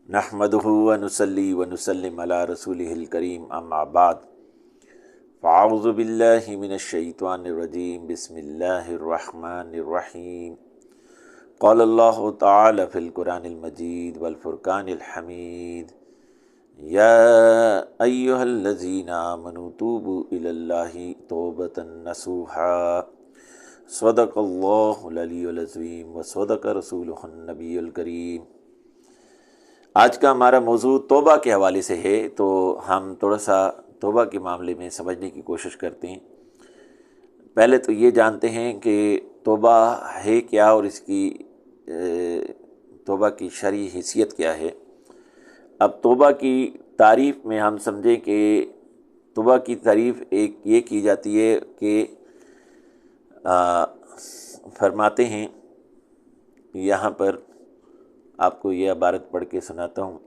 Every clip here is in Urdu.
نحمدہ ونصلی ونسلم علی رسولہ الکریم اما بعد فاعوذ باللہ من الشیطان الرجیم بسم اللہ الرحمن الرحیم قال اللہ تعالی فی القرآن المجید والفرقان الحمید یا ایہا الذین آمنوا توبوا الی اللہ توبۃ نصوحا صدق اللہ العلی العظیم وصدق رسولہ النبی الکریم۔ آج کا ہمارا موضوع توبہ کے حوالے سے ہے، تو ہم تھوڑا سا توبہ کے معاملے میں سمجھنے کی کوشش کرتے ہیں۔ پہلے تو یہ جانتے ہیں کہ توبہ ہے کیا اور اس کی توبہ کی شرعی حیثیت کیا ہے۔ اب توبہ کی تعریف میں ہم سمجھیں کہ توبہ کی تعریف ایک یہ کی جاتی ہے کہ فرماتے ہیں، یہاں پر آپ کو یہ عبارت پڑھ کے سناتا ہوں۔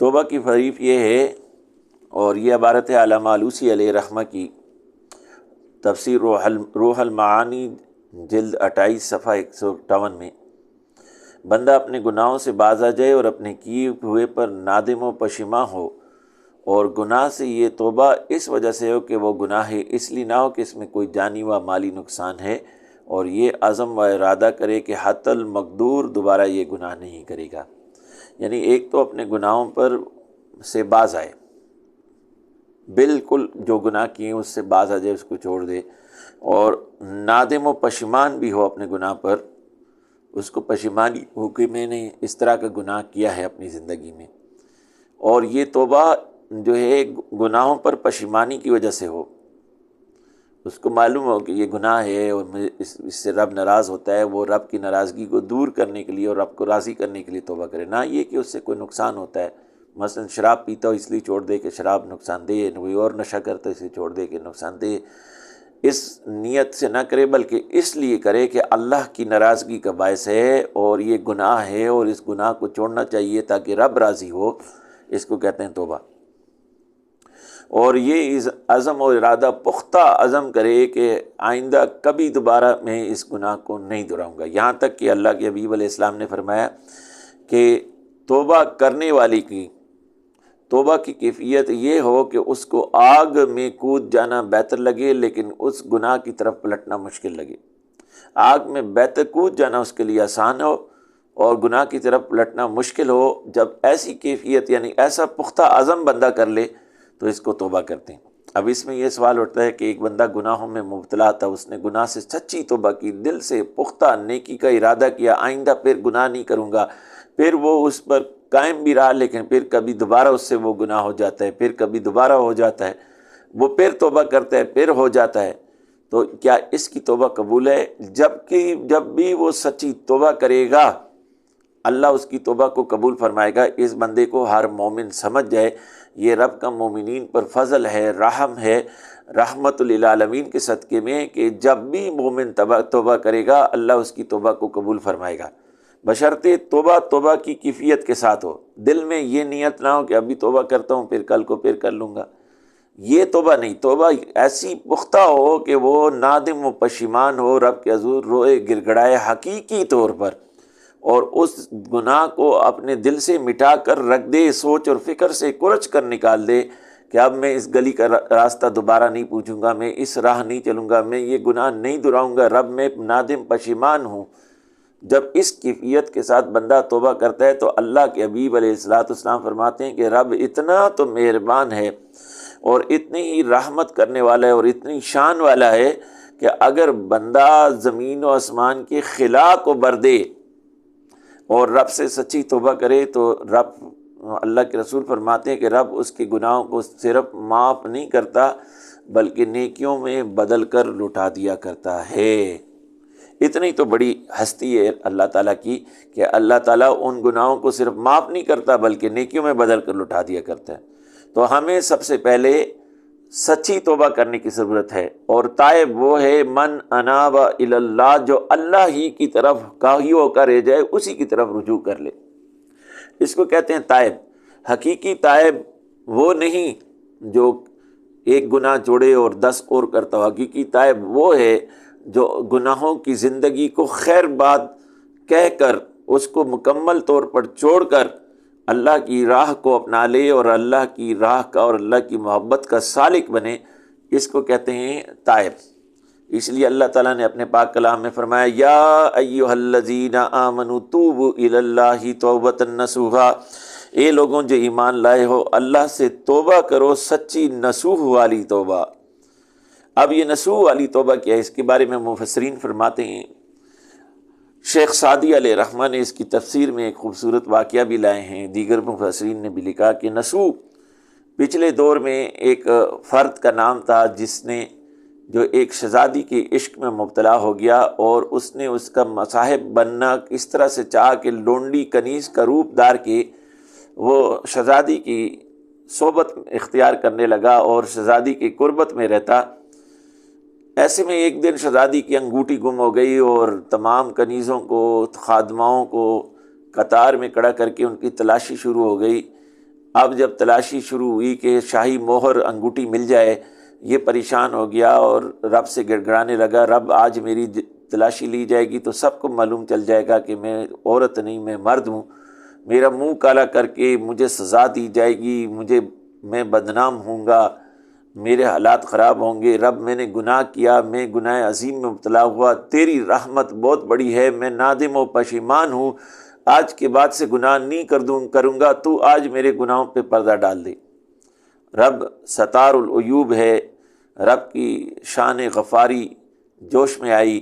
توبہ کی تعریف یہ ہے، اور یہ عبارت ہے علامہ آلوسی علیہ رحمہ کی تفسیر روح المعانی جلد 28 صفحہ 158 میں، بندہ اپنے گناہوں سے باز آ جائے اور اپنے کیے ہوئے پر نادم و پشیماں ہو، اور گناہ سے یہ توبہ اس وجہ سے ہو کہ وہ گناہ ہے، اس لیے نہ ہو کہ اس میں کوئی جانی و مالی نقصان ہے، اور یہ عزم و ارادہ کرے کہ حتی المقدور دوبارہ یہ گناہ نہیں کرے گا۔ یعنی ایک تو اپنے گناہوں پر سے باز آئے، بالکل جو گناہ کیے اس سے باز آ جائے، اس کو چھوڑ دے، اور نادم و پشیمان بھی ہو اپنے گناہ پر، اس کو پشیمانی ہو کہ میں نے اس طرح کا گناہ کیا ہے اپنی زندگی میں، اور یہ توبہ جو ہے گناہوں پر پشیمانی کی وجہ سے ہو، اس کو معلوم ہو کہ یہ گناہ ہے اور اس سے رب ناراض ہوتا ہے، وہ رب کی ناراضگی کو دور کرنے کے لیے اور رب کو راضی کرنے کے لیے توبہ کرے، نہ یہ کہ اس سے کوئی نقصان ہوتا ہے۔ مثلا شراب پیتا ہو اس لیے چھوڑ دے کہ شراب نقصان دہ ہے، کوئی اور نشہ کرتا ہے اس لیے چھوڑ دے کہ نقصان دہ ہے، اس نیت سے نہ کرے، بلکہ اس لیے کرے کہ اللہ کی ناراضگی کا باعث ہے اور یہ گناہ ہے اور اس گناہ کو چھوڑنا چاہیے تاکہ رب راضی ہو، اس کو کہتے ہیں توبہ۔ اور یہ عزم و ارادہ پختہ عزم کرے کہ آئندہ کبھی دوبارہ میں اس گناہ کو نہیں دہراؤں گا، یہاں تک کہ اللہ کے حبیب علیہ السلام نے فرمایا کہ توبہ کرنے والی کی توبہ کی کیفیت یہ ہو کہ اس کو آگ میں کود جانا بہتر لگے لیکن اس گناہ کی طرف پلٹنا مشکل لگے۔ آگ میں بہتر کود جانا اس کے لیے آسان ہو اور گناہ کی طرف پلٹنا مشکل ہو، جب ایسی کیفیت یعنی ایسا پختہ عزم بندہ کر لے تو اس کو توبہ کرتے ہیں۔ اب اس میں یہ سوال اٹھتا ہے کہ ایک بندہ گناہوں میں مبتلا تھا، اس نے گناہ سے سچی توبہ کی، دل سے پختہ نیکی کا ارادہ کیا، آئندہ پھر گناہ نہیں کروں گا، پھر وہ اس پر قائم بھی رہا لیکن پھر کبھی دوبارہ اس سے وہ گناہ ہو جاتا ہے، پھر کبھی دوبارہ ہو جاتا ہے، وہ پھر توبہ کرتا ہے، پھر ہو جاتا ہے، تو کیا اس کی توبہ قبول ہے؟ جب بھی وہ سچی توبہ کرے گا اللہ اس کی توبہ کو قبول فرمائے گا۔ اس بندے کو ہر مومن سمجھ جائے یہ رب کا مومنین پر فضل ہے، رحم ہے، رحمت للعالمین کے صدقے میں، کہ جب بھی مومن توبہ کرے گا اللہ اس کی توبہ کو قبول فرمائے گا، بشرطے توبہ کی کیفیت کے ساتھ ہو، دل میں یہ نیت نہ ہو کہ ابھی توبہ کرتا ہوں پھر کل کو پھر کر لوں گا، یہ توبہ نہیں۔ توبہ ایسی پختہ ہو کہ وہ نادم و پشیمان ہو، رب کے حضور روئے گڑگڑائے حقیقی طور پر، اور اس گناہ کو اپنے دل سے مٹا کر رکھ دے، سوچ اور فکر سے کچھ کر نکال دے کہ اب میں اس گلی کا راستہ دوبارہ نہیں پوچھوں گا، میں اس راہ نہیں چلوں گا، میں یہ گناہ نہیں دہراؤں گا، رب میں نادم پشیمان ہوں۔ جب اس کیفیت کے ساتھ بندہ توبہ کرتا ہے تو اللہ کے حبیب علیہ السلام فرماتے ہیں کہ رب اتنا تو مہربان ہے اور اتنی ہی رحمت کرنے والا ہے اور اتنی شان والا ہے کہ اگر بندہ زمین و آسمان کے خلا کو بر دے اور رب سے سچی توبہ کرے تو رب، اللہ کے رسول فرماتے ہیں کہ رب اس کے گناہوں کو صرف معاف نہیں کرتا بلکہ نیکیوں میں بدل کر لٹا دیا کرتا ہے۔ اتنی تو بڑی ہستی ہے اللہ تعالیٰ کی کہ اللہ تعالیٰ ان گناہوں کو صرف معاف نہیں کرتا بلکہ نیکیوں میں بدل کر لٹا دیا کرتا ہے۔ تو ہمیں سب سے پہلے سچی توبہ کرنے کی ضرورت ہے، اور تائب وہ ہے من اناب الی اللہ، جو اللہ ہی کی طرف کاہی ہو کر رہ جائے، اسی کی طرف رجوع کر لے، اس کو کہتے ہیں تائب۔ حقیقی تائب وہ نہیں جو ایک گناہ چھوڑے اور 10 اور کرتا ہو، حقیقی تائب وہ ہے جو گناہوں کی زندگی کو خیر بات کہہ کر اس کو مکمل طور پر چھوڑ کر اللہ کی راہ کو اپنا لے اور اللہ کی راہ کا اور اللہ کی محبت کا سالک بنے، اس کو کہتے ہیں تائب۔ اس لیے اللہ تعالیٰ نے اپنے پاک کلام میں فرمایا یا ایھا الذین آمنوا توبوا الی اللہ توبۃ نصوحا، اے لوگوں جو ایمان لائے ہو اللہ سے توبہ کرو سچی نصوح والی توبہ۔ اب یہ نصوح والی توبہ کیا ہے، اس کے بارے میں مفسرین فرماتے ہیں، شیخ سعدی علیہ رحمہ نے اس کی تفسیر میں ایک خوبصورت واقعہ بھی لائے ہیں، دیگر مفسرین نے بھی لکھا کہ نصوح پچھلے دور میں ایک فرد کا نام تھا جس نے جو ایک شہزادی کے عشق میں مبتلا ہو گیا، اور اس نے اس کا مصاحب بننا اس طرح سے چاہا کہ لونڈی کنیز کا روپ دار کے وہ شہزادی کی صحبت اختیار کرنے لگا اور شہزادی کی قربت میں رہتا۔ ایسے میں ایک دن شہزادی کی انگوٹھی گم ہو گئی اور تمام کنیزوں کو، خادماؤں کو قطار میں کھڑا کر کے ان کی تلاشی شروع ہو گئی۔ اب جب تلاشی شروع ہوئی کہ شاہی مہر انگوٹھی مل جائے، یہ پریشان ہو گیا اور رب سے گڑ گڑانے لگا، رب آج میری تلاشی لی جائے گی تو سب کو معلوم چل جائے گا کہ میں عورت نہیں، میں مرد ہوں، میرا منہ کالا کر کے مجھے سزا دی جائے گی، میں بدنام ہوں گا، میرے حالات خراب ہوں گے۔ رب میں نے گناہ کیا، میں گناہ عظیم میں مبتلا ہوا، تیری رحمت بہت بڑی ہے، میں نادم و پشیمان ہوں، آج کے بعد سے گناہ نہیں کروں گا، تو آج میرے گناہوں پہ پردہ ڈال دے۔ رب ستار العیوب ہے، رب کی شان غفاری جوش میں آئی،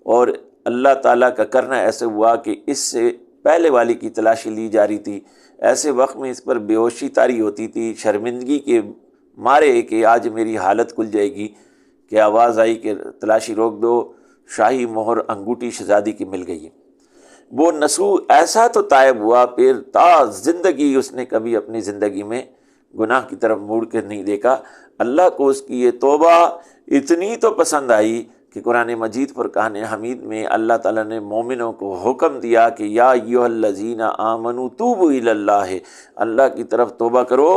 اور اللہ تعالیٰ کا کرنا ایسے ہوا کہ اس سے پہلے والی کی تلاشی لی جا رہی تھی، ایسے وقت میں اس پر بے ہوشی طاری ہوتی تھی، شرمندگی کے مارے کہ آج میری حالت کھل جائے گی، کہ آواز آئی کہ تلاشی روک دو، شاہی مہر انگوٹھی شہزادی کی مل گئی۔ وہ نصوح ایسا تو تائب ہوا، پھر تا زندگی اس نے کبھی اپنی زندگی میں گناہ کی طرف موڑ کر نہیں دیکھا۔ اللہ کو اس کی یہ توبہ اتنی تو پسند آئی کہ قرآن مجید فرقان حمید میں اللہ تعالیٰ نے مومنوں کو حکم دیا کہ یا ایھا الذین آمنوا توبوا الی اللہ، اللہ کی طرف توبہ کرو،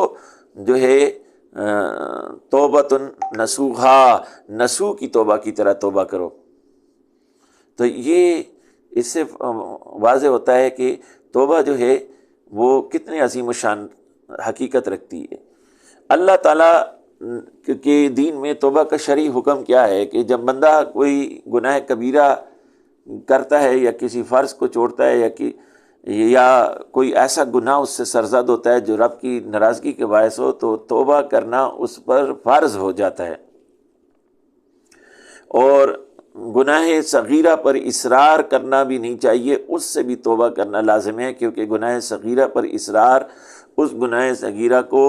جو ہے توبۃ نصوحا، نصوح کی توبہ کی طرح توبہ کرو۔ تو یہ اس سے واضح ہوتا ہے کہ توبہ جو ہے وہ کتنے عظیم الشان حقیقت رکھتی ہے۔ اللہ تعالیٰ کے دین میں توبہ کا شرعی حکم کیا ہے کہ جب بندہ کوئی گناہ کبیرہ کرتا ہے یا کسی فرض کو چھوڑتا ہے یا کوئی ایسا گناہ اس سے سرزد ہوتا ہے جو رب کی ناراضگی کے باعث ہو، تو توبہ کرنا اس پر فرض ہو جاتا ہے۔ اور گناہ صغیرہ پر اصرار کرنا بھی نہیں چاہیے، اس سے بھی توبہ کرنا لازم ہے، کیونکہ گناہ صغیرہ پر اصرار اس گناہ صغیرہ کو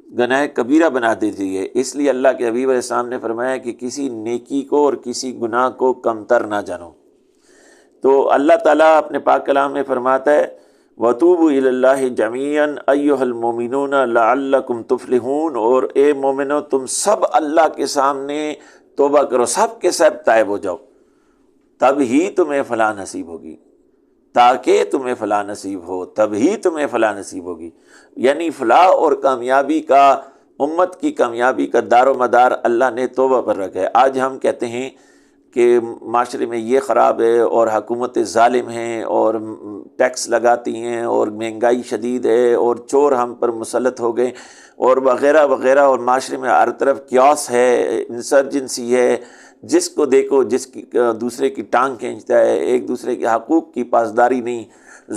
گناہ کبیرہ بنا دیتی ہے۔ اس لیے اللہ کے حبیب علیہ السلام نے فرمایا کہ کسی نیکی کو اور کسی گناہ کو کمتر نہ جانو۔ تو اللہ تعالیٰ اپنے پاک کلام میں فرماتا ہے وَتُوبُوا إِلَى اللَّهِ جَمِيعًا أَيُّهَا الْمُؤْمِنُونَ لَعَلَّكُمْ تُفْلِحُونَ، اور اے مومنو تم سب اللہ کے سامنے توبہ کرو، سب کے سب تائب ہو جاؤ، تب ہی تمہیں فلاح نصیب ہوگی، تاکہ تمہیں فلاح نصیب ہو، تب ہی تمہیں فلاح نصیب ہوگی۔ یعنی فلاح اور کامیابی کا، امت کی کامیابی کا دار و مدار اللہ نے توبہ پر رکھا ہے۔ آج ہم کہتے ہیں کہ معاشرے میں یہ خراب ہے اور حکومت ظالم ہیں اور ٹیکس لگاتی ہیں اور مہنگائی شدید ہے اور چور ہم پر مسلط ہو گئے اور وغیرہ وغیرہ، اور معاشرے میں ہر طرف کیوس ہے، انسرجنسی ہے، جس کو دیکھو جس کی دوسرے کی ٹانگ کھینچتا ہے، ایک دوسرے کے حقوق کی پاسداری نہیں،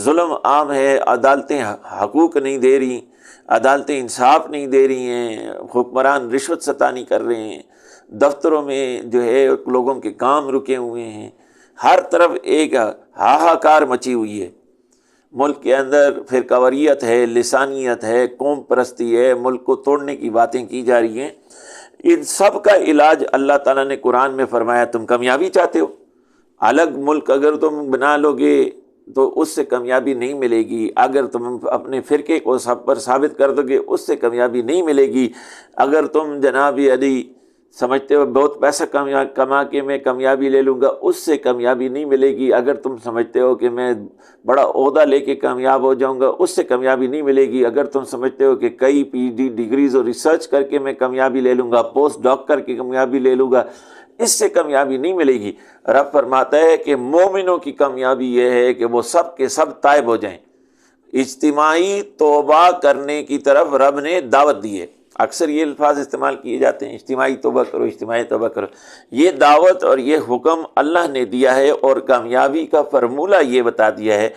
ظلم عام ہے، عدالتیں حقوق نہیں دے رہی، عدالتیں انصاف نہیں دے رہی ہیں، حکمران رشوت ستانی کر رہے ہیں، دفتروں میں جو ہے لوگوں کے کام رکے ہوئے ہیں، ہر طرف ایک ہاہاکار مچی ہوئی ہے۔ ملک کے اندر فرقواریت ہے، لسانیت ہے، قوم پرستی ہے، ملک کو توڑنے کی باتیں کی جا رہی ہیں۔ ان سب کا علاج اللہ تعالیٰ نے قرآن میں فرمایا، تم کامیابی چاہتے ہو، الگ ملک اگر تم بنا لو گے تو اس سے کامیابی نہیں ملے گی، اگر تم اپنے فرقے کو سب پر ثابت کر دو گے اس سے کامیابی نہیں ملے گی، اگر تم جناب علی سمجھتے ہو بہت پیسہ کما کے میں کامیابی لے لوں گا اس سے کامیابی نہیں ملے گی، اگر تم سمجھتے ہو کہ میں بڑا عہدہ لے کے کامیاب ہو جاؤں گا اس سے کامیابی نہیں ملے گی، اگر تم سمجھتے ہو کہ کئی PhD ڈگریز اور ریسرچ کر کے میں کامیابی لے لوں گا، پوسٹ ڈاک کر کے کامیابی لے لوں گا، اس سے کامیابی نہیں ملے گی۔ رب فرماتا ہے کہ مومنوں کی کامیابی یہ ہے کہ وہ سب کے سب تائب ہو جائیں۔ اجتماعی توبہ کرنے کی طرف رب نے دعوت دی ہے۔ اکثر یہ الفاظ استعمال کیے جاتے ہیں، اجتماعی توبہ کرو، اجتماعی توبہ کرو۔ یہ دعوت اور یہ حکم اللہ نے دیا ہے، اور کامیابی کا فرمولہ یہ بتا دیا ہے،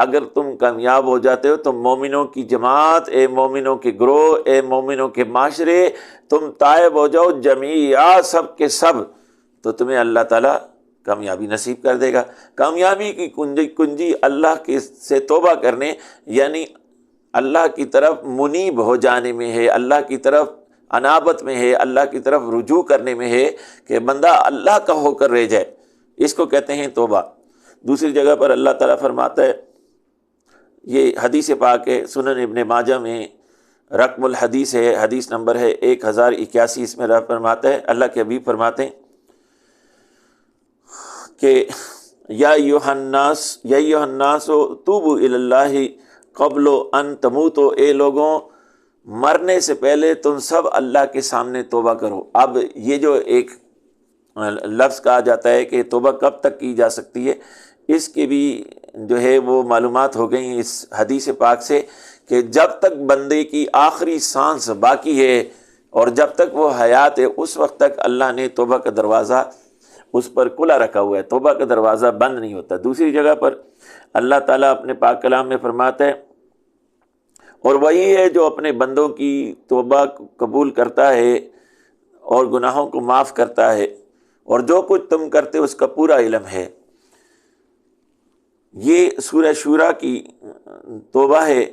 اگر تم کامیاب ہو جاتے ہو تو مومنوں کی جماعت، اے مومنوں کے گروہ، اے مومنوں کے معاشرے، تم تائب ہو جاؤ جمیعا، سب کے سب، تو تمہیں اللہ تعالیٰ کامیابی نصیب کر دے گا۔ کامیابی کی کنجی اللہ کے سے توبہ کرنے، یعنی اللہ کی طرف منیب ہو جانے میں ہے، اللہ کی طرف انابت میں ہے، اللہ کی طرف رجوع کرنے میں ہے، کہ بندہ اللہ کا ہو کر رہ جائے، اس کو کہتے ہیں توبہ۔ دوسری جگہ پر اللہ تعالیٰ فرماتا ہے، یہ حدیث پاک ہے، سنن ابن ماجہ میں رقم الحدیث ہے، حدیث نمبر ہے 1081، اس میں رب فرماتا ہے، اللہ کے حبیب فرماتے ہیں کہ یا ایھا الناس توبوا الی اللہ قبل ان تموتوا، اے لوگوں مرنے سے پہلے تم سب اللہ کے سامنے توبہ کرو۔ اب یہ جو ایک لفظ کہا جاتا ہے کہ توبہ کب تک کی جا سکتی ہے، اس کی بھی جو ہے وہ معلومات ہو گئی اس حدیث پاک سے، کہ جب تک بندے کی آخری سانس باقی ہے اور جب تک وہ حیات ہے، اس وقت تک اللہ نے توبہ کا دروازہ اس پر کھلا رکھا ہوا ہے، توبہ کا دروازہ بند نہیں ہوتا۔ دوسری جگہ پر اللہ تعالیٰ اپنے پاک کلام میں فرماتا ہے، اور وہی ہے جو اپنے بندوں کی توبہ قبول کرتا ہے اور گناہوں کو معاف کرتا ہے، اور جو کچھ تم کرتے اس کا پورا علم ہے۔ یہ سورہ شورا کی توبہ ہے،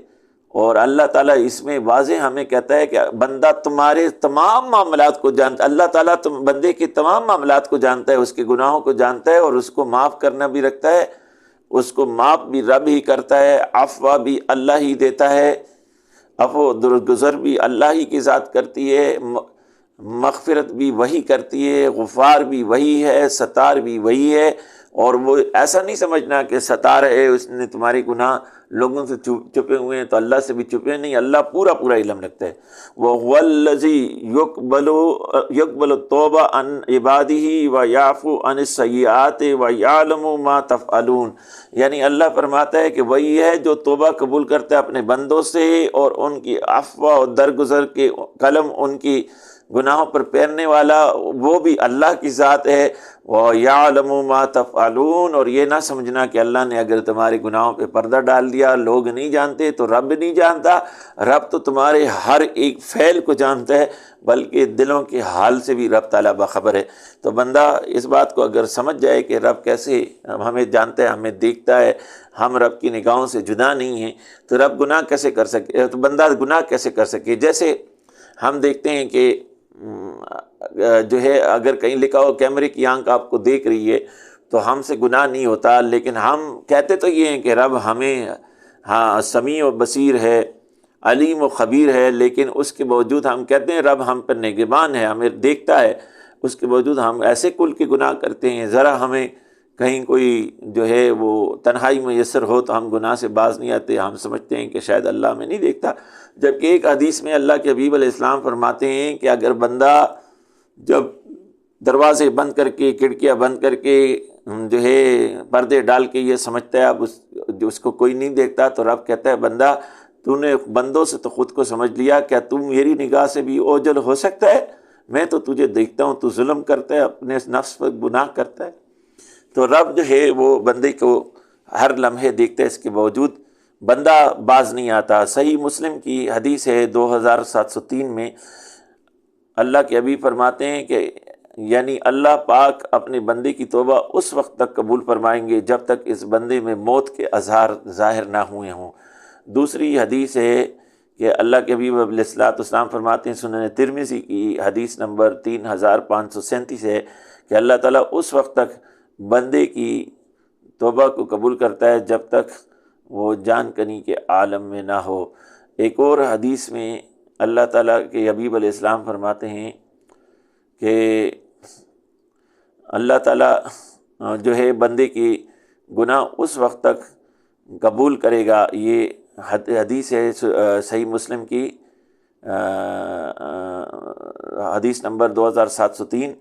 اور اللہ تعالیٰ اس میں واضح ہمیں کہتا ہے کہ بندہ تمہارے تمام معاملات کو جانتا ہے، اللہ تعالیٰ بندے کے تمام معاملات کو جانتا ہے، اس کے گناہوں کو جانتا ہے، اور اس کو معاف کرنا بھی رکھتا ہے، اس کو معاف بھی رب ہی کرتا ہے، عفو بھی اللہ ہی دیتا ہے، عفو درگزر بھی اللہ ہی کی ذات کرتی ہے، مغفرت بھی وہی کرتی ہے، غفار بھی وہی ہے، ستار بھی وہی ہے۔ اور وہ ایسا نہیں سمجھنا کہ ستار ہے، اس نے تمہاری گناہ لوگوں سے چھپے ہوئے ہیں تو اللہ سے بھی چھپے، نہیں، اللہ پورا علم رکھتا ہے۔ وَهُوَ الَّذِي يَقْبَلُ التَّوْبَةَ عَنْ عِبَادِهِ وَيَعْفُو عَنِ السَّيِّئَاتِ وَيَعْلَمُ مَا تَفْعَلُونَ، یعنی اللہ فرماتا ہے کہ وہی ہے جو توبہ قبول کرتا ہے اپنے بندوں سے، اور ان کی عفو اور درگزر کے قلم ان کی گناہوں پر پھیرنے والا وہ بھی اللہ کی ذات ہے۔ وَيَعْلَمُ مَا تَفْعَلُونَ، اور یہ نہ سمجھنا کہ اللہ نے اگر تمہارے گناہوں پہ پردہ ڈال دیا، لوگ نہیں جانتے تو رب نہیں جانتا، رب تو تمہارے ہر ایک فعل کو جانتا ہے، بلکہ دلوں کے حال سے بھی رب تعالیٰ باخبر ہے۔ تو بندہ اس بات کو اگر سمجھ جائے کہ رب کیسے ہمیں جانتا ہے، ہمیں دیکھتا ہے، ہم رب کی نگاہوں سے جدا نہیں ہیں، تو رب گناہ کیسے کر سکے، تو بندہ گناہ کیسے کر سکے۔ جیسے ہم دیکھتے ہیں کہ جو ہے اگر کہیں لکھا ہو کیمرے کی آنکھ آپ کو دیکھ رہی ہے تو ہم سے گناہ نہیں ہوتا، لیکن ہم کہتے تو یہ ہیں کہ رب ہمیں سمیع و بصیر ہے، علیم و خبیر ہے، لیکن اس کے باوجود ہم کہتے ہیں رب ہم پر نگہبان ہے، ہمیں دیکھتا ہے، اس کے باوجود ہم ایسے کل کے گناہ کرتے ہیں۔ ذرا ہمیں کہیں کوئی جو ہے وہ تنہائی میسر ہو تو ہم گناہ سے باز نہیں آتے، ہم سمجھتے ہیں کہ شاید اللہ ہمیں نہیں دیکھتا، جبکہ ایک حدیث میں اللہ کے حبیب علیہ السلام فرماتے ہیں کہ اگر بندہ جب دروازے بند کر کے، کھڑکیاں بند کر کے، جو ہے پردے ڈال کے یہ سمجھتا ہے اب اس کو کوئی نہیں دیکھتا، تو رب کہتا ہے بندہ تو نے بندوں سے تو خود کو سمجھ لیا، کیا تم میری نگاہ سے بھی اوجھل ہو سکتا ہے؟ میں تو تجھے دیکھتا ہوں، تو ظلم کرتا ہے، اپنے نفس پر گناہ کرتا ہے۔ تو رب جو ہے وہ بندے کو ہر لمحے دیکھتا ہے، اس کے باوجود بندہ باز نہیں آتا۔ صحیح مسلم کی حدیث ہے 2703 میں، اللہ کے حبیب فرماتے ہیں کہ یعنی اللہ پاک اپنے بندے کی توبہ اس وقت تک قبول فرمائیں گے جب تک اس بندے میں موت کے آثار ظاہر نہ ہوئے ہوں۔ دوسری حدیث ہے کہ اللہ کے حبیب علیہ السلام فرماتے ہیں، سنن ترمذی کی حدیث نمبر 3537 ہے کہ اللہ تعالیٰ اس وقت تک بندے کی توبہ کو قبول کرتا ہے جب تک وہ جان کنی کے عالم میں نہ ہو۔ ایک اور حدیث میں اللہ تعالیٰ کے حبیب علیہ السلام فرماتے ہیں کہ اللہ تعالیٰ جو ہے بندے کی گناہ اس وقت تک قبول کرے گا۔ یہ حدیث ہے صحیح مسلم کی حدیث نمبر 2703،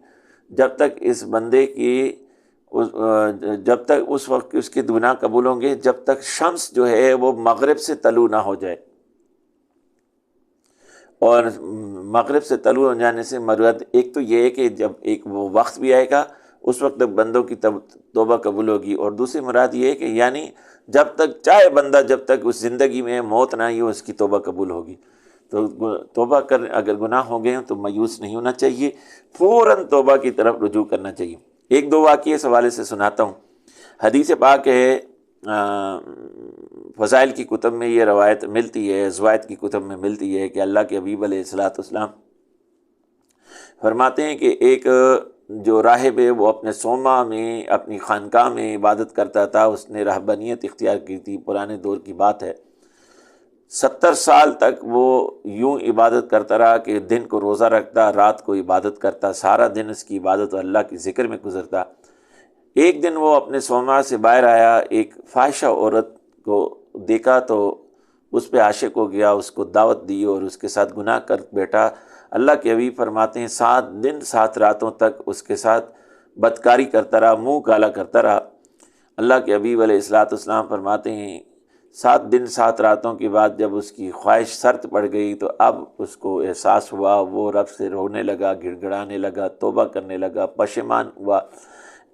جب تک اس بندے کی جب تک اس وقت اس کے گناہ قبول ہوں گے جب تک شمس جو ہے وہ مغرب سے طلوع نہ ہو جائے، اور مغرب سے طلوع ہو جانے سے مراد ایک تو یہ ہے کہ جب ایک وہ وقت بھی آئے گا اس وقت تک بندوں کی توبہ قبول ہوگی، اور دوسری مراد یہ ہے کہ یعنی جب تک چاہے بندہ جب تک اس زندگی میں موت نہ آئی ہو اس کی توبہ قبول ہوگی۔ تو توبہ اگر گناہ ہو گئے ہیں تو مایوس نہیں ہونا چاہیے، فوراً توبہ کی طرف رجوع کرنا چاہیے۔ ایک دو واقعے اس حوالے سے سناتا ہوں۔ حدیث پاک ہے، فضائل کی کتب میں یہ روایت ملتی ہے، زوائد کی کتب میں ملتی ہے کہ اللہ کے حبیب علیہ السلام فرماتے ہیں کہ ایک جو راہب ہے وہ اپنے صومعہ میں اپنی خانقاہ میں عبادت کرتا تھا، اس نے رہبانیت اختیار کی تھی، پرانے دور کی بات ہے۔ 70 سال تک وہ یوں عبادت کرتا رہا کہ دن کو روزہ رکھتا، رات کو عبادت کرتا، سارا دن اس کی عبادت اور اللہ کی ذکر میں گزرتا۔ ایک دن وہ اپنے صومعہ سے باہر آیا، ایک فاحشہ عورت کو دیکھا تو اس پہ عاشق ہو گیا، اس کو دعوت دی اور اس کے ساتھ گناہ کر بیٹھا۔ اللہ کے حبیب فرماتے ہیں 7 دن 7 راتوں تک اس کے ساتھ بدکاری کرتا رہا، منہ کالا کرتا رہا۔ اللہ کے حبیب علیہ السلام فرماتے ہیں 7 دن 7 راتوں کے بعد جب اس کی خواہش سرد پڑ گئی تو اب اس کو احساس ہوا، وہ رب سے رونے لگا، گڑ گڑانے لگا، توبہ کرنے لگا، پشیمان ہوا۔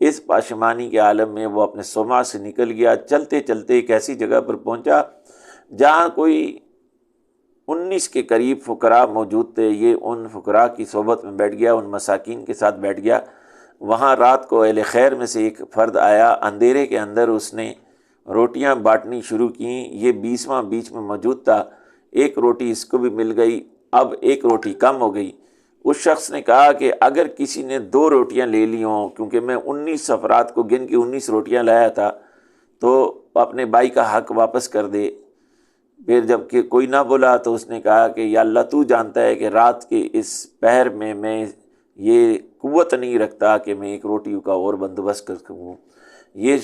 اس پشیمانی کے عالم میں وہ اپنے صومعہ سے نکل گیا، چلتے چلتے ایک ایسی جگہ پر پہنچا جہاں کوئی 19 کے قریب فقراء موجود تھے۔ یہ ان فقراء کی صحبت میں بیٹھ گیا، ان مساکین کے ساتھ بیٹھ گیا۔ وہاں رات کو اہل خیر میں سے ایک فرد آیا، اندھیرے کے اندر اس نے روٹیاں بانٹنی شروع کیں۔ یہ 20واں بیچ میں موجود تھا، ایک روٹی اس کو بھی مل گئی، اب ایک روٹی کم ہو گئی۔ اس شخص نے کہا کہ اگر کسی نے 2 روٹیاں لے لی ہوں، کیونکہ میں 19 افراد کو گن کے 19 روٹیاں لایا تھا، تو اپنے بھائی کا حق واپس کر دے۔ پھر جب کہ کوئی نہ بولا تو اس نے کہا کہ یا اللہ تو جانتا ہے کہ رات کے اس پہر میں یہ قوت نہیں رکھتا کہ میں ایک روٹی کا اور بندوبست کر سکوں۔ یہ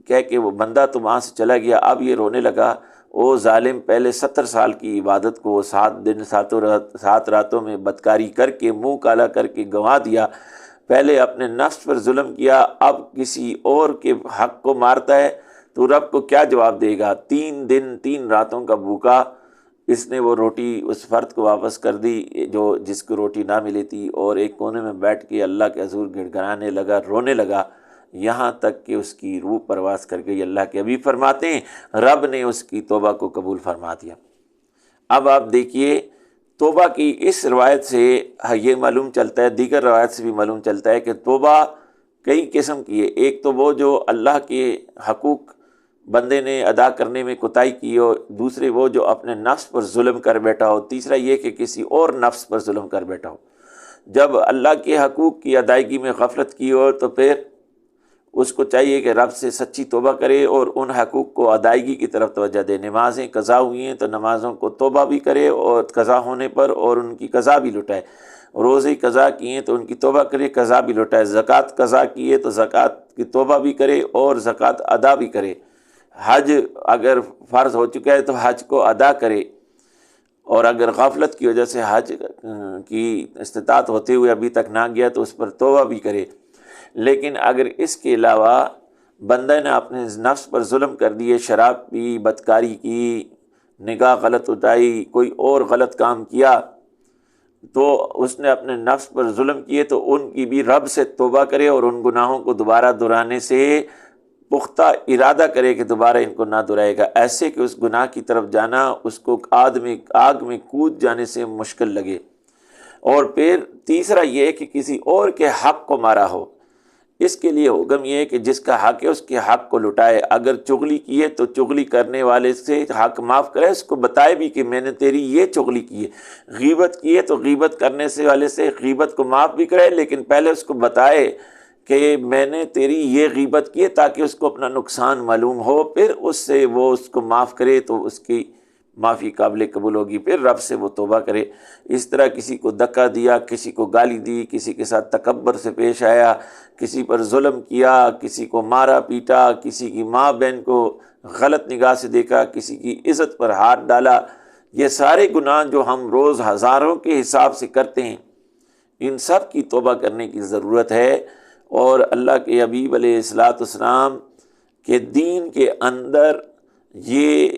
کہہ کے وہ بندہ تو وہاں سے چلا گیا۔ اب یہ رونے لگا، او ظالم، پہلے 70 سال کی عبادت کو 7 دن 7 راتوں میں بدکاری کر کے منہ کالا کر کے گنوا دیا۔ پہلے اپنے نفس پر ظلم کیا، اب کسی اور کے حق کو مارتا ہے تو رب کو کیا جواب دے گا؟ 3 دن 3 راتوں کا بھوکا، اس نے وہ روٹی اس فرد کو واپس کر دی جس کو روٹی نہ ملی تھی، اور ایک کونے میں بیٹھ کے اللہ کے حضور گڑ گڑانے لگا، رونے لگا، یہاں تک کہ اس کی روح پرواز کر گئی۔ اللہ کے حبیب فرماتے ہیں رب نے اس کی توبہ کو قبول فرما دیا۔ اب آپ دیکھیے توبہ کی اس روایت سے یہ معلوم چلتا ہے، دیگر روایت سے بھی معلوم چلتا ہے کہ توبہ کئی قسم کی ہے۔ ایک تو وہ جو اللہ کے حقوق بندے نے ادا کرنے میں کوتاہی کی ہو، دوسرے وہ جو اپنے نفس پر ظلم کر بیٹھا ہو، تیسرا یہ کہ کسی اور نفس پر ظلم کر بیٹھا ہو۔ جب اللہ کے حقوق کی ادائیگی میں غفلت کی ہو تو پھر اس کو چاہیے کہ رب سے سچی توبہ کرے اور ان حقوق کو ادائیگی کی طرف توجہ دے۔ نمازیں قضا ہوئی ہیں تو نمازوں کو توبہ بھی کرے اور قضا ہونے پر اور ان کی قضا بھی لٹائے۔ روزے قضا کیے تو ان کی توبہ کرے، قضا بھی لٹائے۔ زکوٰۃ قضا کیے تو زکوٰۃ کی توبہ بھی کرے اور زکوٰۃ ادا بھی کرے۔ حج اگر فرض ہو چکا ہے تو حج کو ادا کرے، اور اگر غفلت کی وجہ سے حج کی استطاعت ہوتے ہوئے ابھی تک نہ گیا تو اس پر توبہ بھی کرے۔ لیکن اگر اس کے علاوہ بندہ نے اپنے نفس پر ظلم کر دیے، شراب پی، بدکاری کی، نگاہ غلط اٹھائی، کوئی اور غلط کام کیا، تو اس نے اپنے نفس پر ظلم کیے تو ان کی بھی رب سے توبہ کرے اور ان گناہوں کو دوبارہ دہرانے سے پختہ ارادہ کرے کہ دوبارہ ان کو نہ دہرائے گا، ایسے کہ اس گناہ کی طرف جانا اس کو آگ میں کود جانے سے مشکل لگے۔ اور پھر تیسرا یہ کہ کسی اور کے حق کو مارا ہو، اس کے لیے حکم یہ ہے کہ جس کا حق ہے اس کے حق کو لٹائے۔ اگر چغلی کی ہے تو چغلی کرنے والے سے حق معاف کرے، اس کو بتائے بھی کہ میں نے تیری یہ چغلی کی ہے۔ غیبت کی ہے تو غیبت کرنے سے والے سے غیبت کو معاف بھی کرے، لیکن پہلے اس کو بتائے کہ میں نے تیری یہ غیبت کی ہے تاکہ اس کو اپنا نقصان معلوم ہو، پھر اس سے وہ اس کو معاف کرے تو اس کی معافی قابل قبول ہوگی، پھر رب سے وہ توبہ کرے۔ اس طرح کسی کو دھکا دیا، کسی کو گالی دی، کسی کے ساتھ تکبر سے پیش آیا، کسی پر ظلم کیا، کسی کو مارا پیٹا، کسی کی ماں بہن کو غلط نگاہ سے دیکھا، کسی کی عزت پر ہاتھ ڈالا، یہ سارے گناہ جو ہم روز ہزاروں کے حساب سے کرتے ہیں، ان سب کی توبہ کرنے کی ضرورت ہے۔ اور اللہ کے حبیب علیہ الصلاۃ والسلام کے دین کے اندر یہ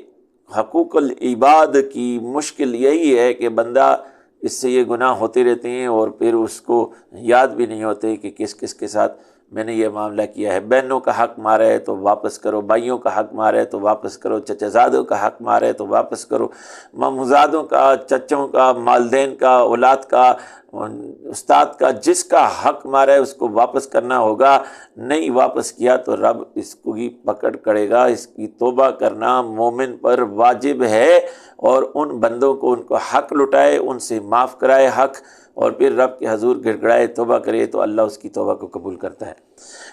حقوق العباد کی مشکل یہی ہے کہ بندہ اس سے یہ گناہ ہوتے رہتے ہیں اور پھر اس کو یاد بھی نہیں ہوتے کہ کس کس کے ساتھ میں نے یہ معاملہ کیا ہے۔ بہنوں کا حق مارا ہے تو واپس کرو، بھائیوں کا حق مارا ہے تو واپس کرو، چچا زادوں کا حق مارا ہے تو واپس کرو، ماموزادوں کا، چچوں کا، والدین کا، اولاد کا، استاد کا، جس کا حق مارا ہے اس کو واپس کرنا ہوگا۔ نہیں واپس کیا تو رب اس کو ہی پکڑ کرے گا۔ اس کی توبہ کرنا مومن پر واجب ہے، اور ان بندوں کو ان کو حق لٹائے، ان سے معاف کرائے حق، اور پھر رب کے حضور گڑ گڑائے توبہ کرے تو اللہ اس کی توبہ کو قبول کرتا ہے۔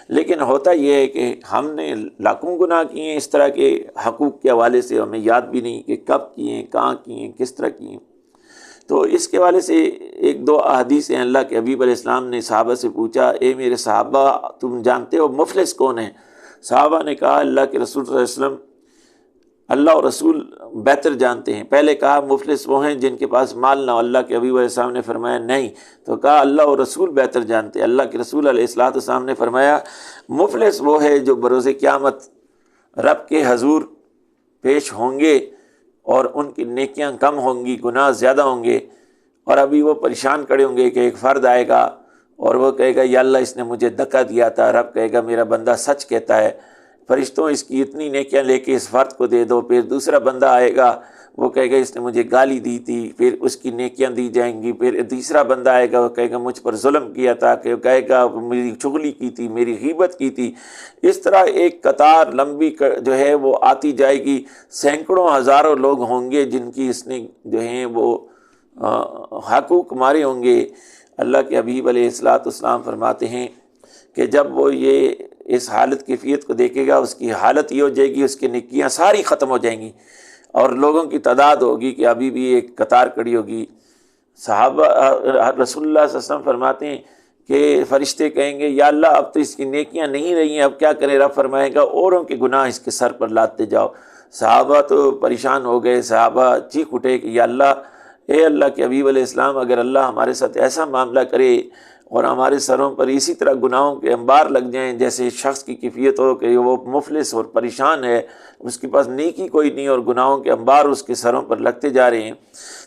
لیکن ہوتا یہ ہے کہ ہم نے لاکھوں گناہ کیے ہیں اس طرح کے حقوق کے حوالے سے، ہمیں یاد بھی نہیں کہ کب کیے ہیں، کہاں کیے ہیں، کس طرح کیے ہیں۔ تو اس کے حوالے سے ایک دو احادیث ہیں۔ اللہ کے حبیب علیہ السلام نے صحابہ سے پوچھا، اے میرے صحابہ تم جانتے ہو مفلس کون ہے؟ صحابہ نے کہا اللہ کے رسول صلی اللہ علیہ وسلم، اللہ اور رسول بہتر جانتے ہیں۔ پہلے کہا مفلس وہ ہیں جن کے پاس مال نہ ہو، اللہ کے حبیب علیہ السلام نے فرمایا نہیں، تو کہا اللہ اور رسول بہتر جانتے ہیں۔ اللہ کے رسول علیہ الصلوۃ والسلام نے فرمایا مفلس وہ ہے جو بروز قیامت رب کے حضور پیش ہوں گے اور ان کی نیکیاں کم ہوں گی، گناہ زیادہ ہوں گے، اور ابھی وہ پریشان کھڑے ہوں گے کہ ایک فرد آئے گا اور وہ کہے گا یا اللہ اس نے مجھے دھکا دیا تھا، رب کہے گا میرا بندہ سچ کہتا ہے، فرشتوں اس کی اتنی نیکیاں لے کے اس فرد کو دے دو۔ پھر دوسرا بندہ آئے گا، وہ کہے گا اس نے مجھے گالی دی تھی، پھر اس کی نیکیاں دی جائیں گی۔ پھر تیسرا بندہ آئے گا، وہ کہے گا مجھ پر ظلم کیا تھا، کہ وہ کہے گا میری چغلی کی تھی، میری غیبت کی تھی۔ اس طرح ایک قطار لمبی جو ہے وہ آتی جائے گی، سینکڑوں ہزاروں لوگ ہوں گے جن کی اس نے جو ہیں وہ حقوق مارے ہوں گے۔ اللہ کے حبیب علیہ الصلوۃ والسلام فرماتے ہیں کہ جب وہ یہ اس حالت کیفیت کو دیکھے گا، اس کی حالت یہ ہو جائے گی، اس کی نیکیاں ساری ختم ہو جائیں گی، اور لوگوں کی تعداد ہوگی کہ ابھی بھی ایک قطار کھڑی ہوگی۔ صحابہ رسول اللہ صلی اللہ علیہ وسلم فرماتے ہیں کہ فرشتے کہیں گے یا اللہ اب تو اس کی نیکیاں نہیں رہی ہیں، اب کیا کریں؟ رب فرمائے گا اوروں کے گناہ اس کے سر پر لاتے جاؤ۔ صحابہ تو پریشان ہو گئے، صحابہ چیخ اٹھے کہ یا اللہ، اے اللہ کے حبیب علیہ السلام، اگر اللہ ہمارے ساتھ ایسا معاملہ کرے اور ہمارے سروں پر اسی طرح گناہوں کے انبار لگ جائیں، جیسے شخص کی کیفیت ہو کہ وہ مفلس اور پریشان ہے، اس کے پاس نیکی کوئی نہیں اور گناہوں کے انبار اس کے سروں پر لگتے جا رہے ہیں،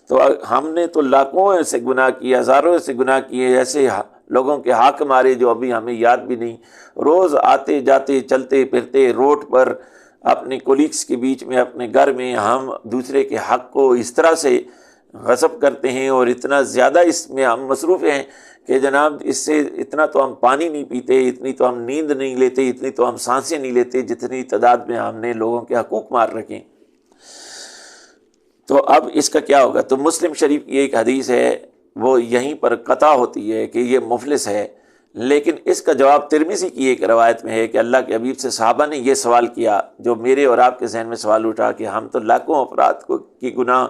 تو ہم نے تو لاکھوں ایسے گناہ کیے، ہزاروں ایسے گناہ کیے، ایسے لوگوں کے حق مارے جو ابھی ہمیں یاد بھی نہیں۔ روز آتے جاتے چلتے پھرتے روڈ پر، اپنے کولیگس کے بیچ میں، اپنے گھر میں ہم دوسرے کے حق کو اس طرح سے غصب کرتے ہیں، اور اتنا زیادہ اس میں ہم مصروف ہیں کہ جناب اس سے اتنا تو ہم پانی نہیں پیتے، اتنی تو ہم نیند نہیں لیتے، اتنی تو ہم سانسیں نہیں لیتے، جتنی تعداد میں ہم نے لوگوں کے حقوق مار رکھے۔ تو اب اس کا کیا ہوگا؟ تو مسلم شریف کی ایک حدیث ہے، وہ یہیں پر قطع ہوتی ہے کہ یہ مفلس ہے، لیکن اس کا جواب ترمذی کی ایک روایت میں ہے کہ اللہ کے حبیب سے صحابہ نے یہ سوال کیا جو میرے اور آپ کے ذہن میں سوال اٹھا کہ ہم تو لاکھوں افراد کی گناہ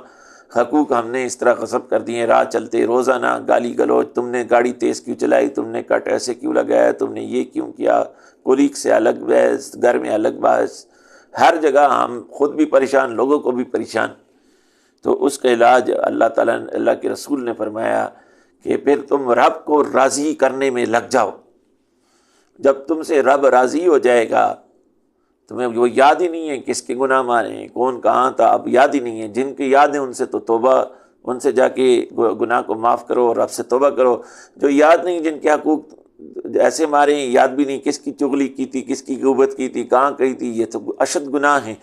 حقوق ہم نے اس طرح غصب کر دیے، راہ چلتے روزانہ گالی گلوچ، تم نے گاڑی تیز کیوں چلائی، تم نے کٹ ایسے کیوں لگایا، تم نے یہ کیوں کیا، کولیگ سے الگ بحث، گھر میں الگ بحث، ہر جگہ ہم خود بھی پریشان، لوگوں کو بھی پریشان۔ تو اس کا علاج اللہ تعالیٰ نے، اللہ کے رسول نے فرمایا کہ پھر تم رب کو راضی کرنے میں لگ جاؤ۔ جب تم سے رب راضی ہو جائے گا، تمہیں وہ یاد ہی نہیں ہے کس کے گناہ مارے ہیں، کون کہاں تھا، اب یاد ہی نہیں ہے۔ جن کی یاد ہے ان سے تو توبہ، ان سے جا کے گناہ کو معاف کرو اور رب سے توبہ کرو۔ جو یاد نہیں، جن کے حقوق ایسے مارے ہیں، یاد بھی نہیں کس کی چغلی کی تھی، کس کی غیبت کی تھی، کہاں کہی تھی، یہ تو اشد گناہ ہیں،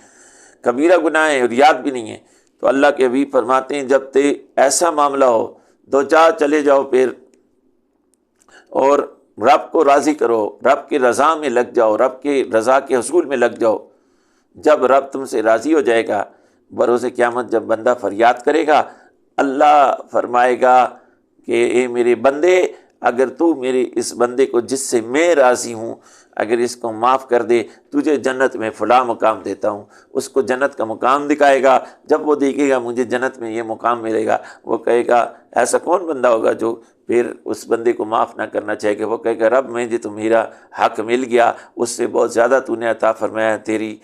کبیرہ گناہ ہے، اور یاد بھی نہیں ہے۔ تو اللہ کے حبیب فرماتے ہیں جب ایسا معاملہ ہو، دو چار چلے جاؤ پھر، اور رب کو راضی کرو، رب کی رضا میں لگ جاؤ، رب کی رضا کے حصول میں لگ جاؤ۔ جب رب تم سے راضی ہو جائے گا، بروز قیامت جب بندہ فریاد کرے گا، اللہ فرمائے گا کہ اے میرے بندے، اگر تو میرے اس بندے کو جس سے میں راضی ہوں اگر اس کو معاف کر دے، تجھے جنت میں فلاں مقام دیتا ہوں۔ اس کو جنت کا مقام دکھائے گا۔ جب وہ دیکھے گا مجھے جنت میں یہ مقام ملے گا، وہ کہے گا ایسا کون بندہ ہوگا جو پھر اس بندے کو معاف نہ کرنا چاہے گا؟ وہ کہے گا رب مجھے تو میرا حق مل گیا، اس سے بہت زیادہ تو نے عطا فرمایا، تیری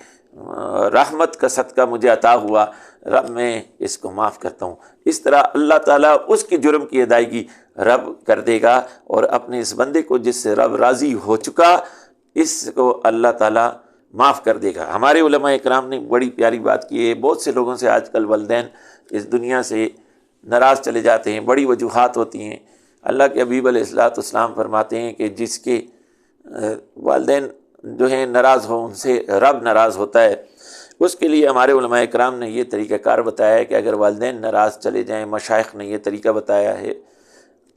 رحمت کا صدقہ مجھے عطا ہوا، رب میں اس کو معاف کرتا ہوں۔ اس طرح اللہ تعالیٰ اس کی جرم کی ادائیگی رب کر دے گا، اور اپنے اس بندے کو جس سے رب راضی ہو چکا اس کو اللہ تعالیٰ معاف کر دے گا۔ ہمارے علماء اکرام نے بڑی پیاری بات کی ہے۔ بہت سے لوگوں سے آج کل والدین اس دنیا سے ناراض چلے جاتے ہیں، بڑی وجوہات ہوتی ہیں۔ اللہ کے حبیب علیہ الصلوۃ والسلام فرماتے ہیں کہ جس کے والدین جو ہیں ناراض ہوں، ان سے رب ناراض ہوتا ہے۔ اس کے لیے ہمارے علماء اکرام نے یہ طریقہ کار بتایا ہے کہ اگر والدین ناراض چلے جائیں، مشائخ نے یہ طریقہ بتایا ہے،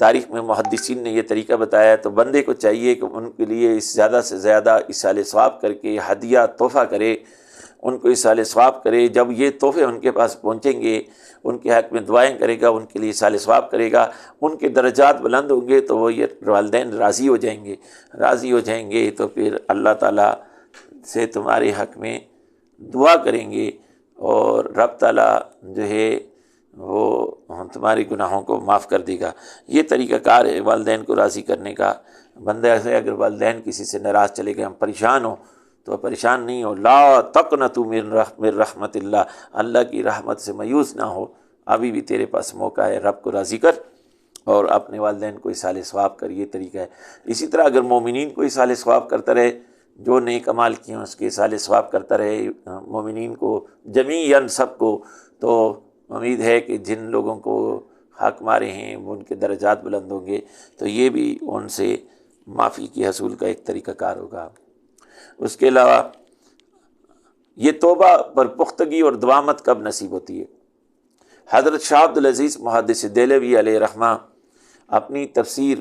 تاریخ میں محدثین نے یہ طریقہ بتایا ہے، تو بندے کو چاہیے کہ ان کے لیے زیادہ سے زیادہ اصال ثواب کر کے ہدیہ تحفہ کرے، ان کو اصال ثواب کرے۔ جب یہ تحفے ان کے پاس پہنچیں گے، ان کے حق میں دعائیں کرے گا، ان کے لیے اصال ثواب کرے گا، ان کے درجات بلند ہوں گے، تو وہ یہ والدین راضی ہو جائیں گے۔ راضی ہو جائیں گے تو پھر اللہ تعالیٰ سے تمہارے حق میں دعا کریں گے، اور رب تعالیٰ جو ہے وہ تمہارے گناہوں کو معاف کر دے گا۔ یہ طریقہ کار ہے والدین کو راضی کرنے کا۔ بندہ سے اگر والدین کسی سے ناراض چلے گئے، ہم پریشان ہوں، تو پریشان نہیں ہو، لا تقنطوا من رحمت اللہ، اللہ کی رحمت سے مایوس نہ ہو، ابھی بھی تیرے پاس موقع ہے، رب کو راضی کر اور اپنے والدین کو اصال ثواب کر۔ یہ طریقہ ہے۔ اسی طرح اگر مومنین کو اصال ثواب کرتا رہے، جو نیک اعمال کیے ہیں اس کے اصال ثواب کرتا رہے مومنین کو جمیعاً سب کو، تو امید ہے کہ جن لوگوں کو حق مارے ہیں وہ ان کے درجات بلند ہوں گے، تو یہ بھی ان سے معافی کی حصول کا ایک طریقہ کار ہوگا۔ اس کے علاوہ یہ توبہ پر پختگی اور دوامت کب نصیب ہوتی ہے؟ حضرت شاہ عبدالعزیز محدث دہلوی علیہ رحمہ اپنی تفسیر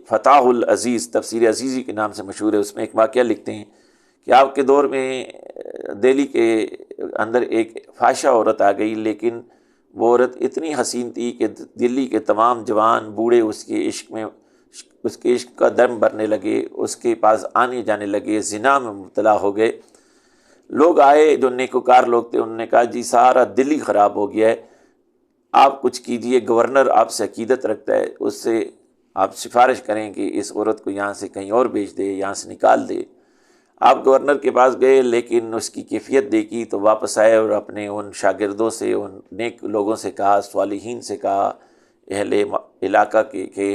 فتح العزیز، تفسیر عزیزی کے نام سے مشہور ہے، اس میں ایک واقعہ لکھتے ہیں کہ آپ کے دور میں دہلی کے اندر ایک فاحشہ عورت آ گئی، لیکن وہ عورت اتنی حسین تھی کہ دلی کے تمام جوان بوڑھے اس کے عشق کا دم بھرنے لگے، اس کے پاس آنے جانے لگے، زنا میں مبتلا ہو گئے۔ لوگ آئے جو نیکوکار لوگ تھے، انہوں نے کہا جی سارا دلی خراب ہو گیا ہے، آپ کچھ کیجئے، گورنر آپ سے عقیدت رکھتا ہے، اس سے آپ سفارش کریں کہ اس عورت کو یہاں سے کہیں اور بھیج دے، یہاں سے نکال دے۔ آپ گورنر کے پاس گئے، لیکن اس کی کیفیت دیکھی تو واپس آئے اور اپنے ان شاگردوں سے، ان نیک لوگوں سے کہا، صالحین سے کہا، اہل علاقہ کے کہ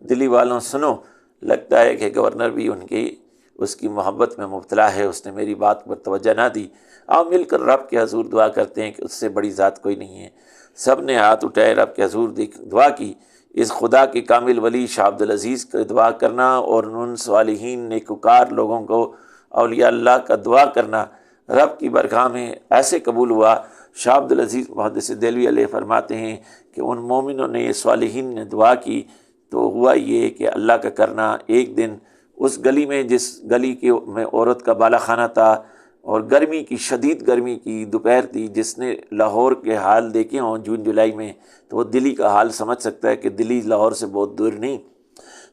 دلی والوں سنو، لگتا ہے کہ گورنر بھی اس کی محبت میں مبتلا ہے، اس نے میری بات پر توجہ نہ دی، آؤ مل کر رب کے حضور دعا کرتے ہیں کہ اس سے بڑی ذات کوئی نہیں ہے۔ سب نے ہاتھ اٹھائے، رب کے حضور دعا کی۔ اس خدا کے کامل ولی شاہ عبدالعزیز کو دعا کرنا اور ان صالحین نیکوکار لوگوں کو، اولیاء اللہ کا دعا کرنا رب کی برگاہ میں ایسے قبول ہوا۔ شاہ عبدالعزیز محدث دہلوی علیہ فرماتے ہیں کہ ان مومنوں نے، صالحین نے دعا کی تو ہوا یہ کہ اللہ کا کرنا، ایک دن اس گلی میں، جس گلی میں عورت کا بالا خانہ تھا، اور گرمی کی، شدید گرمی کی دوپہر تھی، جس نے لاہور کے حال دیکھے ہوں جون جولائی میں تو وہ دلی کا حال سمجھ سکتا ہے کہ دلی لاہور سے بہت دور نہیں۔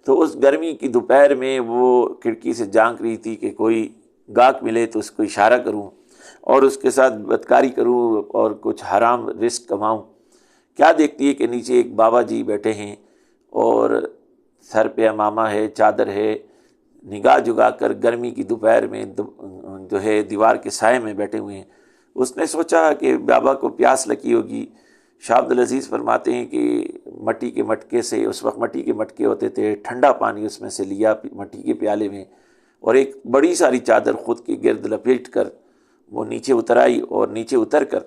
تو اس گرمی کی دوپہر میں وہ کھڑکی سے جھانک رہی تھی کہ کوئی گاہک ملے تو اس کو اشارہ کروں اور اس کے ساتھ بدکاری کروں اور کچھ حرام رزق کماؤں۔ کیا دیکھتی ہے کہ نیچے ایک بابا جی بیٹھے ہیں اور سر پہ امامہ ہے، چادر ہے، نگاہ جھکا کر گرمی کی دوپہر میں جو ہے دیوار کے سائے میں بیٹھے ہوئے ہیں۔ اس نے سوچا کہ بابا کو پیاس لگی ہوگی۔ شاہ عبدالعزیز فرماتے ہیں کہ مٹی کے مٹکے سے، اس وقت مٹی کے مٹکے ہوتے تھے، ٹھنڈا پانی اس میں سے لیا مٹی کے پیالے میں، اور ایک بڑی ساری چادر خود کے گرد لپیٹ کر وہ نیچے اتر آئی، اور نیچے اتر کر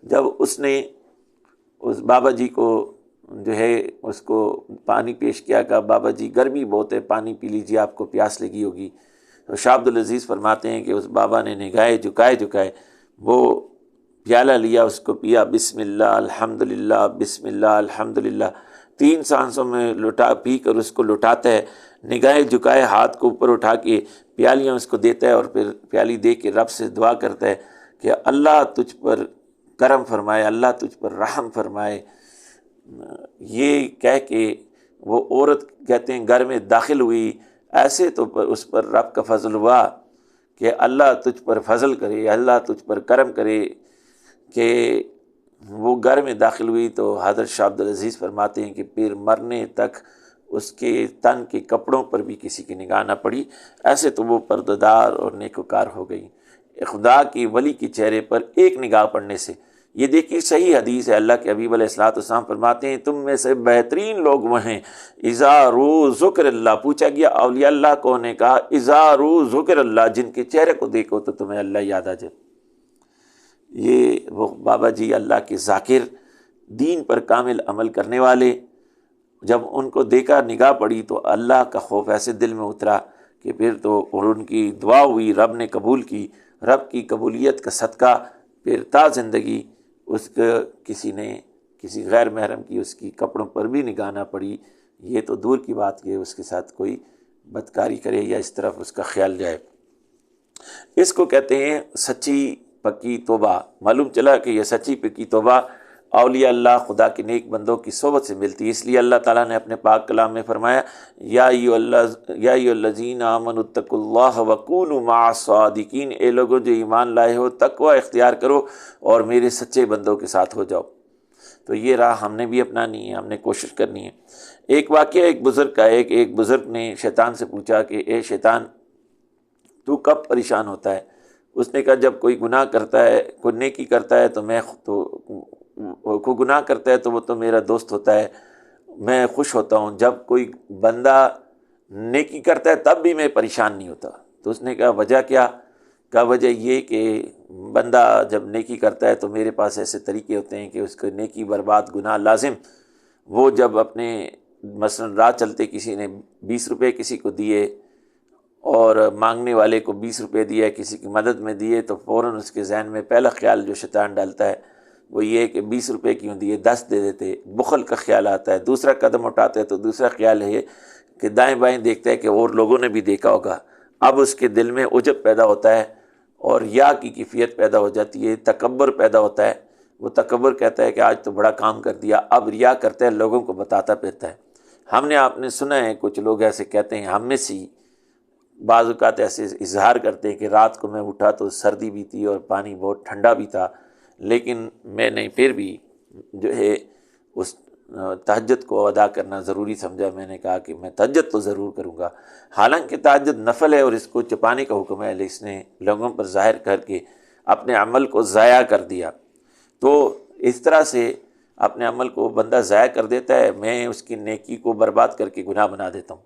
جب اس نے اس بابا جی کو جو ہے اس کو پانی پیش کیا، کہا بابا جی گرمی بہت ہے، پانی پی لیجیے، آپ کو پیاس لگی ہوگی۔ تو شاہ عبدالعزیز فرماتے ہیں کہ اس بابا نے نگاہیں جھکائے وہ پیالہ لیا، اس کو پیا، بسم اللہ الحمدللہ بسم اللہ الحمدللہ 3 سانسوں میں پی کر اس کو لٹاتا ہے، نگاہیں جھکائے، ہاتھ کو اوپر اٹھا کے پیالیاں اس کو دیتا ہے، اور پھر پیالی دے کے رب سے دعا کرتا ہے کہ اللہ تجھ پر کرم فرمائے، اللہ تجھ پر رحم فرمائے۔ یہ کہہ کے وہ عورت کہتے ہیں گھر میں داخل ہوئی، ایسے تو اس پر رب کا فضل ہوا کہ اللہ تجھ پر فضل کرے، اللہ تجھ پر کرم کرے، کہ وہ گھر میں داخل ہوئی تو حضرت شاہ عبدالعزیز فرماتے ہیں کہ پھر مرنے تک اس کے تن کے کپڑوں پر بھی کسی کی نگاہ نہ پڑی، ایسے تو وہ پردہ دار اور نیکوکار ہو گئی۔ خدا کی ولی کے چہرے پر ایک نگاہ پڑنے سے۔ یہ دیکھیے صحیح حدیث ہے، اللہ کے حبیب علیہ الصلوۃ والسلام فرماتے ہیں تم میں سے بہترین لوگ وہ ہیں اذا رو ذکر اللہ، پوچھا گیا اولیاء اللہ کو، نے کہا اذا رو ذکر اللہ، جن کے چہرے کو دیکھو تو تمہیں اللہ یاد آ جائے۔ یہ وہ بابا جی اللہ کے ذاکر، دین پر کامل عمل کرنے والے، جب ان کو دیکھا، نگاہ پڑی تو اللہ کا خوف ایسے دل میں اترا کہ پھر تو ان کی دعا ہوئی، رب نے قبول کی۔ رب کی قبولیت کا صدقہ پھر تا زندگی اس کے کسی غیر محرم کی اس کی کپڑوں پر بھی نگاہ نہ پڑی۔ یہ تو دور کی بات کہ اس کے ساتھ کوئی بدکاری کرے یا اس طرف اس کا خیال جائے۔ اس کو کہتے ہیں سچی پکی توبہ۔ معلوم چلا کہ یہ سچی پکی توبہ اولیاء اللہ، خدا کے نیک بندوں کی صحبت سے ملتی ہے۔ اس لیے اللہ تعالیٰ نے اپنے پاک کلام میں فرمایا یا ایھا الذین آمنوا اتقوا اللہ وکونوا مع الصادقین، اے لوگوں جو ایمان لائے ہو تقوی اختیار کرو اور میرے سچے بندوں کے ساتھ ہو جاؤ۔ تو یہ راہ ہم نے بھی اپنانی ہے، ہم نے کوشش کرنی ہے۔ ایک واقعہ ایک بزرگ کا، ایک بزرگ نے شیطان سے پوچھا کہ اے شیطان تو کب پریشان ہوتا ہے؟ اس نے کہا جب کوئی گناہ کرتا ہے، کوئی نیکی کرتا ہے تو کوئی گناہ کرتا ہے تو وہ تو میرا دوست ہوتا ہے، میں خوش ہوتا ہوں۔ جب کوئی بندہ نیکی کرتا ہے تب بھی میں پریشان نہیں ہوتا۔ تو اس نے کہا وجہ کیا؟ کہا وجہ یہ کہ بندہ جب نیکی کرتا ہے تو میرے پاس ایسے طریقے ہوتے ہیں کہ اس کو نیکی برباد گناہ لازم، وہ جب اپنے مثلا راہ چلتے کسی نے 20 روپے کسی کو دیے اور مانگنے والے کو 20 روپے دیا، کسی کی مدد میں دیے، تو فوراً اس کے ذہن میں پہلا خیال جو شیطان ڈالتا ہے وہ یہ کہ 20 روپے کیوں دیے، 10 دے دیتے، بخل کا خیال آتا ہے۔ دوسرا قدم اٹھاتے ہیں تو دوسرا خیال ہے کہ دائیں بائیں دیکھتا ہے کہ اور لوگوں نے بھی دیکھا ہوگا۔ اب اس کے دل میں عجب پیدا ہوتا ہے اور یا کی کیفیت پیدا ہو جاتی ہے، تکبر پیدا ہوتا ہے۔ وہ تکبر کہتا ہے کہ آج تو بڑا کام کر دیا، اب ریا کرتا ہے، لوگوں کو بتاتا پھرتا ہے۔ ہم نے آپ نے سنا ہے کچھ لوگ ایسے کہتے ہیں، ہم میں سے بعض اوقات ایسے اظہار کرتے ہیں کہ رات کو میں اٹھا تو سردی بھی تھی اور پانی بہت ٹھنڈا بھی تھا، لیکن میں نے پھر بھی جو ہے اس تہجد کو ادا کرنا ضروری سمجھا۔ میں نے کہا کہ میں تہجد تو ضرور کروں گا، حالانکہ تہجد نفل ہے اور اس کو چھپانے کا حکم ہے، لیکن اس نے لوگوں پر ظاہر کر کے اپنے عمل کو ضائع کر دیا۔ تو اس طرح سے اپنے عمل کو بندہ ضائع کر دیتا ہے، میں اس کی نیکی کو برباد کر کے گناہ بنا دیتا ہوں۔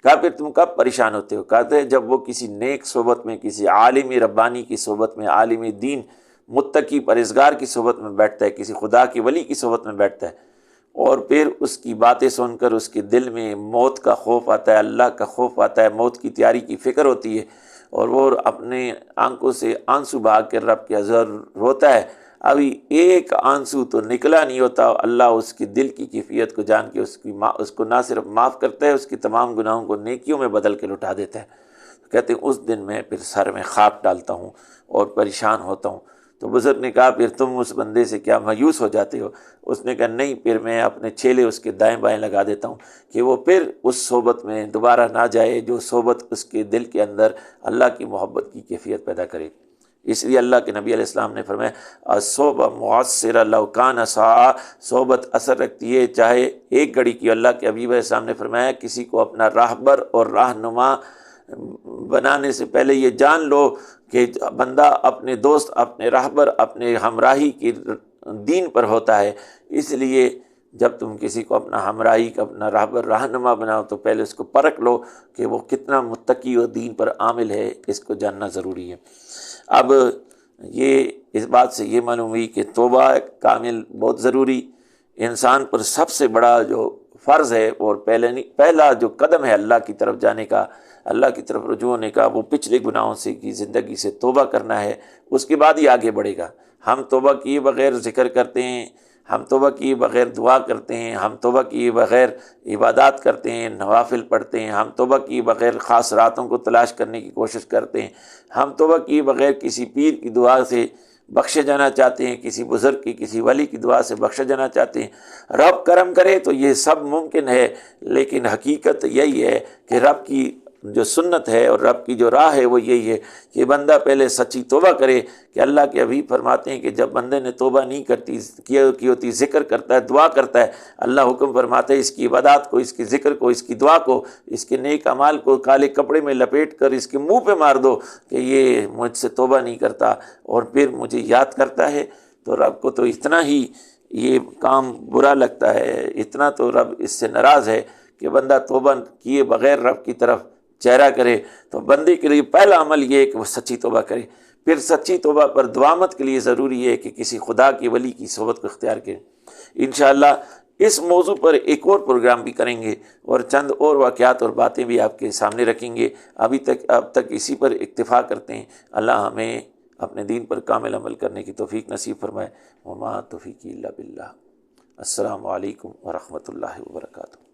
کہا پھر تم کب پریشان ہوتے ہو؟ کہتے ہیں جب وہ کسی نیک صحبت میں، کسی عالم ربانی کی صحبت میں، عالم دین متقی پرہیزگار کی صحبت میں بیٹھتا ہے، کسی خدا کی ولی کی صحبت میں بیٹھتا ہے اور پھر اس کی باتیں سن کر اس کے دل میں موت کا خوف آتا ہے، اللہ کا خوف آتا ہے، موت کی تیاری کی فکر ہوتی ہے اور وہ اپنے آنکھوں سے آنسو بہا کر رب کے حضور روتا ہے۔ ابھی ایک آنسو تو نکلا نہیں ہوتا، اللہ اس کی دل کی کیفیت کو جان کے اس کو نہ صرف معاف کرتا ہے، اس کی تمام گناہوں کو نیکیوں میں بدل کے لوٹا دیتا ہے۔ کہتے ہیں اس دن میں پھر سر میں خاک ڈالتا ہوں اور پریشان ہوتا ہوں۔ تو بزرگ نے کہا پھر تم اس بندے سے کیا مایوس ہو جاتے ہو؟ اس نے کہا نہیں، پھر میں اپنے چھیلے اس کے دائیں بائیں لگا دیتا ہوں کہ وہ پھر اس صحبت میں دوبارہ نہ جائے جو صحبت اس کے دل کے اندر اللہ کی محبت کی کیفیت پیدا کرے۔ اس لیے اللہ کے نبی علیہ السلام نے فرمایا الصحبہ مؤثرہ لو کان ساعہ، صحبت اثر رکھتی ہے چاہے ایک گھڑی کی۔ اللہ کے حبیب علیہ السلام نے فرمایا کسی کو اپنا راہبر اور رہنما بنانے سے پہلے یہ جان لو کہ بندہ اپنے دوست، اپنے راہبر، اپنے ہمراہی کی دین پر ہوتا ہے۔ اس لیے جب تم کسی کو اپنا ہمراہی کا اپنا راہبر رہنما بناؤ تو پہلے اس کو پرکھ لو کہ وہ کتنا متقی و دین پر عامل ہے، اس کو جاننا ضروری ہے۔ اب یہ اس بات سے یہ معلوم ہوئی کہ توبہ کامل بہت ضروری، انسان پر سب سے بڑا جو فرض ہے اور پہلا جو قدم ہے اللہ کی طرف جانے کا، اللہ کی طرف رجوع ہونے کا، وہ پچھلے گناہوں سے کی زندگی سے توبہ کرنا ہے، اس کے بعد ہی آگے بڑھے گا۔ ہم توبہ کیے بغیر ذکر کرتے ہیں، ہم توبہ کیے بغیر دعا کرتے ہیں، ہم توبہ کیے بغیر عبادات کرتے ہیں، نوافل پڑھتے ہیں، ہم توبہ کیے بغیر خاص راتوں کو تلاش کرنے کی کوشش کرتے ہیں، ہم توبہ کیے بغیر کسی پیر کی دعا سے بخشے جانا چاہتے ہیں، کسی بزرگ کی، کسی ولی کی دعا سے بخشے جانا چاہتے ہیں۔ رب کرم کرے تو یہ سب ممکن ہے، لیکن حقیقت یہی ہے کہ رب کی جو سنت ہے اور رب کی جو راہ ہے وہ یہی ہے کہ بندہ پہلے سچی توبہ کرے، کہ اللہ کے حبیب فرماتے ہیں کہ جب بندے نے توبہ نہیں کرتی کی ہوتی، ذکر کرتا ہے، دعا کرتا ہے، اللہ حکم فرماتا ہے اس کی عبادات کو، اس کی ذکر کو، اس کی دعا کو، اس کے نیک اعمال کو کالے کپڑے میں لپیٹ کر اس کے منہ پہ مار دو کہ یہ مجھ سے توبہ نہیں کرتا اور پھر مجھے یاد کرتا ہے، تو رب کو تو اتنا ہی یہ کام برا لگتا ہے، اتنا تو رب اس سے ناراض ہے کہ بندہ توبہ کیے بغیر رب کی طرف چہرہ کرے۔ تو بندے کے لیے پہلا عمل یہ ہے کہ وہ سچی توبہ کرے۔ پھر سچی توبہ پر دعامت کے لیے ضروری ہے کہ کسی خدا کے ولی کی صحبت کو اختیار کرے۔ انشاءاللہ اس موضوع پر ایک اور پروگرام بھی کریں گے اور چند اور واقعات اور باتیں بھی آپ کے سامنے رکھیں گے۔ اب تک اسی پر اکتفا کرتے ہیں۔ اللہ ہمیں اپنے دین پر کامل عمل کرنے کی توفیق نصیب فرمائے۔ وما توفیقی الا باللہ۔ السلام علیکم ورحمۃ اللہ وبرکاتہ۔